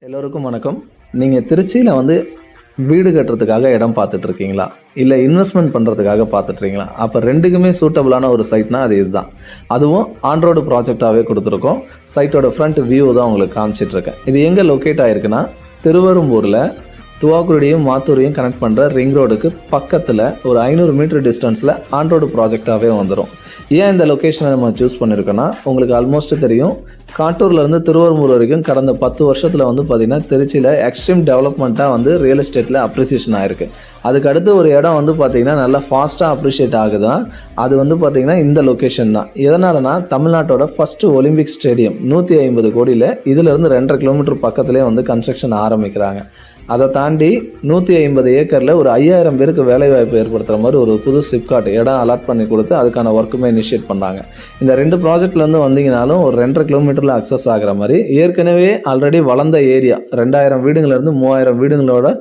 எல்லோருக்கும் வணக்கம். நீங்கள் திருச்சியில் வீடு கட்டுறதுக்காக இடம் பார்த்துட்டு இருக்கீங்களா, இல்லை இன்வெஸ்ட்மெண்ட் பண்ணுறதுக்காக பார்த்துட்ருக்கீங்களா? அப்போ ரெண்டுக்குமே சூட்டபிளான ஒரு சைட்னா அது இதுதான். அதுவும் ஆன் ரோடு ப்ராஜெக்டாகவே கொடுத்துருக்கோம். சைட்டோட ஃப்ரண்ட் வியூ தான் உங்களுக்கு காமிச்சிட்ருக்கேன். இது எங்கே லொக்கேட் ஆகிருக்குன்னா, திருவெரும்பூரில் துவாக்குடியும் மாத்தூரையும் கனெக்ட் பண்ணுற ரிங் ரோடுக்கு பக்கத்தில் ஒரு 500 மீட்டர் டிஸ்டன்ஸில் ஆன் ரோடு ப்ராஜெக்டாகவே வந்துடும். ஏன் இந்த லொக்கேஷனை நம்ம சூஸ் பண்ணியிருக்கோன்னா, உங்களுக்கு ஆல்மோஸ்ட் தெரியும், காட்டூர்லேருந்து திருவெரும்பூர் வரைக்கும் கடந்த 10 வருஷத்தில் பார்த்தீங்கன்னா திருச்சியில் எக்ஸ்ட்ரீம் டெவலப்மெண்ட்டாக ரியல் எஸ்டேட்டில் அப்ரிசியேஷன் ஆயிருக்கு. அதுக்கு அடுத்து ஒரு இடம் பார்த்தீங்கன்னா நல்லா ஃபாஸ்ட்டாக அப்ரிஷியேட் ஆகுதான். அது பார்த்தீங்கன்னா இந்த லொக்கேஷன் தான். எதனாலனா, தமிழ்நாட்டோட ஃபர்ஸ்ட் ஒலிம்பிக் ஸ்டேடியம் 150 கோடியில் இதிலிருந்து 2.5 கிலோமீட்டர் பக்கத்திலே கன்ஸ்ட்ரக்ஷன் ஆரம்பிக்கிறாங்க. அதை தாண்டி 150 ஏக்கரில் ஒரு 5000 பேருக்கு வேலைவாய்ப்பு ஏற்படுத்துகிற மாதிரி ஒரு புது சிப்காட் இடம் அலாட் பண்ணி கொடுத்து அதுக்கான ஒர்க்குமே இனிஷியேட் பண்ணாங்க. இந்த 2 ப்ராஜெக்ட்லேருந்து வந்தீங்கனாலும் ஒரு 2.5 கிலோமீட்டரில் அக்சஸ் ஆகிற மாதிரி ஏற்கனவே ஆல்ரெடி வளர்ந்த ஏரியா 2000 வீடுங்கள்லேருந்து 3000 வீடுங்களோட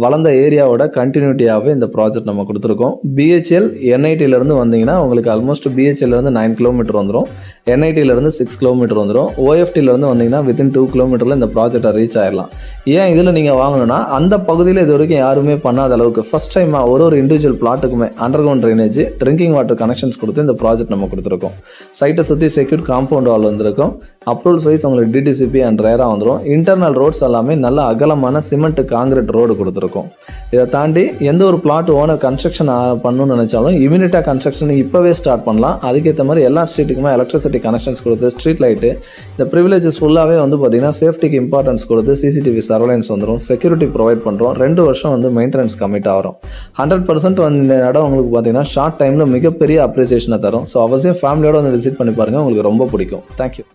வளர்ந்த ஏரியாவோட கண்டினியூட்டியாகவே இந்த ப்ராஜெக்ட் நம்ம கொடுத்துருக்கோம். பிஹெச்எல் என்ஐடியிலேருந்து வந்தீங்கன்னா உங்களுக்கு ஆல்மோஸ்ட் பிஹெச்எல்லேருந்து 9 கிலோமீட்டர் வந்துடும், என்ஐடியிலேருந்து 6 கிலோமீட்டர் வந்துடும், ஓஎஃப்டியிலேருந்து வந்தீங்கன்னா வித்தின் 2 கிலோமீட்டரில் இந்த ப்ராஜெக்டை ரீச் ஆயிடலாம். ஏன் இதில் நீங்கள் வாங்கணும்னா, அந்த பகுதியில் இது வரைக்கும் யாருமே பண்ணாத அளவுக்கு ஃபர்ஸ்ட் டைம் ஒரு இண்டிவிஜுவல் பிளாட்டுக்குமே underground drainage, drinking water connections கொடுத்து இந்த ப்ராஜெக்ட் நம்ம கொடுத்துருக்கோம். சைட்டை சுற்றி செக்யூர் காம்பவுண்ட் வால் வந்திருக்கும். அப்ரூவல்ஸ் வைஸ் உங்களுக்கு டிடிசிபி அண்ட் ரேரா வந்துடும். இன்டர்னல் ரோட்ஸ் எல்லாமே நல்ல அகலமான சிமெண்ட் காங்கிரீட் ரோடு கொடுத்துருக்கோம். இதை தாண்டி எந்த ஒரு பிளாட் ஓனர் கன்ஸ்ட்ரக்ஷன் பண்ணணும்னு நினைச்சாலும் இமீடியட்டாக கன்ஸ்ட்ரக்ஷன் இப்போவே ஸ்டார்ட் பண்ணலாம். அதுக்கேற்ற மாதிரி எல்லா ஸ்ட்ரீட்டுக்குமே எலக்ட்ரிசிட்டி கனெக்ஷன்ஸ் கொடுத்து, ஸ்ட்ரீட் லைட்டு, இந்த ப்ரிவிலேஜஸ் ஃபுல்லாகவே பார்த்தீங்கன்னா சேஃப்டிக்கு இம்பார்ட்டன்ஸ் கொடுத்து சிசிடிவி சர்வேலன்ஸ் வந்துடும், செக்யூரிட்டி ப்ரொவைட் பண்ணுறோம். 2 வருஷம் மெயின்டெனன்ஸ் கமிட் ஆகிறோம். 100% இந்த இடம் உங்களுக்கு பார்த்தீங்கன்னா ஷார்ட் டைமில் மிகப்பெரிய அப்ரிசியேஷனை தரும். ஸோ அவசியம் ஃபேமிலியோட விசிட் பண்ணி பாருங்கள், உங்களுக்கு ரொம்ப பிடிக்கும். தேங்க்யூ.